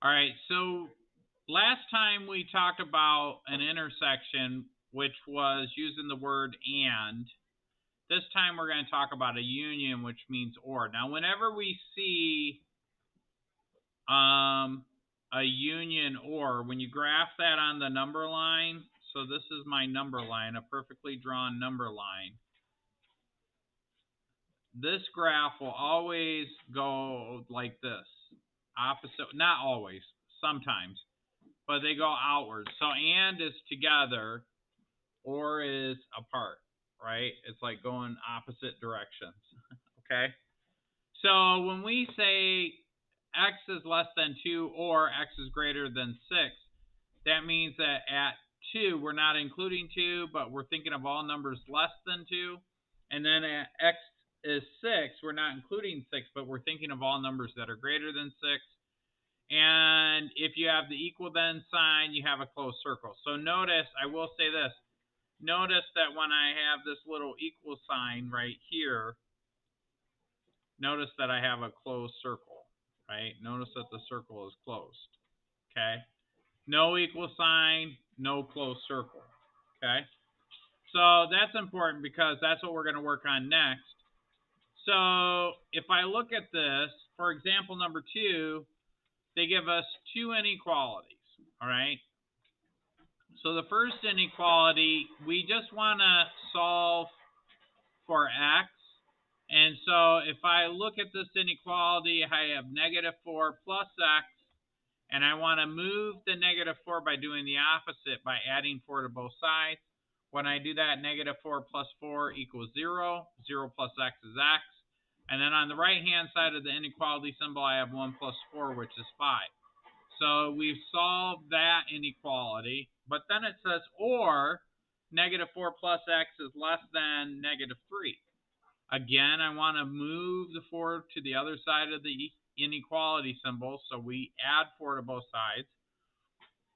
All right, so last time we talked about an intersection, which was using the word and. This time we're going to talk about a union, which means or. Now, whenever we see a union or, when you graph that on the number line, so this is my number line, a perfectly drawn number line. This graph will always go like this. Opposite, not always, sometimes, but they go outward. So and is together, or is apart, right? It's like going opposite directions. Okay? So when we say x is less than 2 or x is greater than 6, that means that at 2, we're not including 2, but we're thinking of all numbers less than 2. And then at x is 6, we're not including 6, but we're thinking of all numbers that are greater than 6. And if you have the equal then sign, you have a closed circle. So notice, I will say this. Notice that when I have this little equal sign right here, notice that I have a closed circle, right? Notice that the circle is closed, okay? No equal sign, no closed circle, okay? So that's important because that's what we're going to work on next. So if I look at this, for example number 2, they give us two inequalities, all right? So the first inequality, we just want to solve for x. And so if I look at this inequality, I have negative 4 plus x, and I want to move the negative 4 by doing the opposite, by adding 4 to both sides. When I do that, negative 4 plus 4 equals 0. 0 plus x is x. And then on the right-hand side of the inequality symbol, I have 1 plus 4, which is 5. So we've solved that inequality. But then it says, or negative 4 plus x is less than negative 3. Again, I want to move the 4 to the other side of the inequality symbol, so we add 4 to both sides.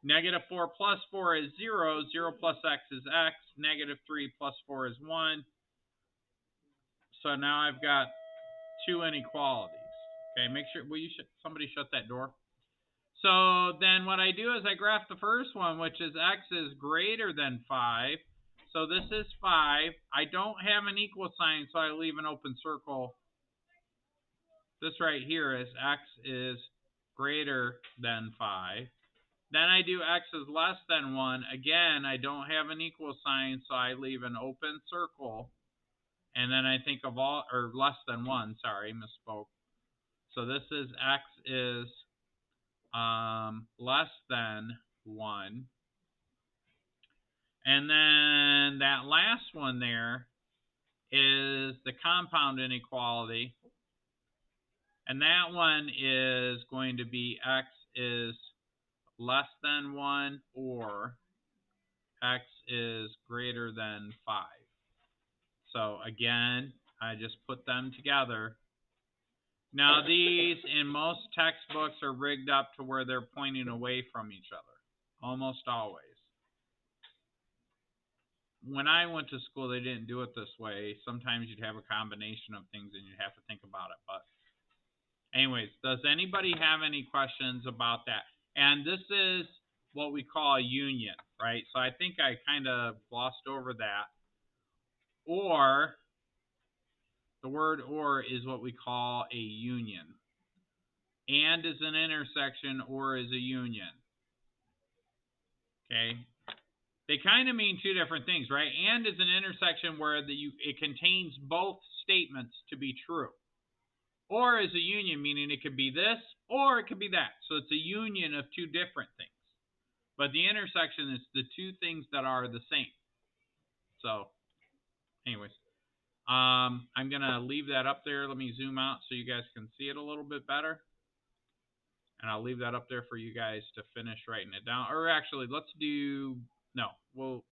Negative 4 plus 4 is 0. 0 plus x is x. Negative 3 plus 4 is 1. So now I've got two inequalities. Okay, make sure, somebody shut that door? So then what I do is I graph the first one, which is x is greater than 5. So this is 5. I don't have an equal sign, so I leave an open circle. This right here is x is greater than 5. Then I do x is less than 1. Again, I don't have an equal sign, so I leave an open circle. And then I think of all, or less than 1, sorry, misspoke. So this is x is less than 1. And then that last one there is the compound inequality. And that one is going to be x is less than 1 or x is greater than 5. So again, I just put them together. Now these in most textbooks are rigged up to where they're pointing away from each other, almost always. When I went to school, they didn't do it this way. Sometimes you'd have a combination of things and you'd have to think about it. But anyways, does anybody have any questions about that? And this is what we call a union, right? So I think I kind of glossed over that. Or, the word or is what we call a union. And is an intersection, or is a union. Okay? They kind of mean two different things, right? And is an intersection where it contains both statements to be true. Or is a union, meaning it could be this or it could be that. So it's a union of two different things. But the intersection is the two things that are the same. So, anyways, I'm going to leave that up there. Let me zoom out so you guys can see it a little bit better. And I'll leave that up there for you guys to finish writing it down. Or actually, let's do, no, we'll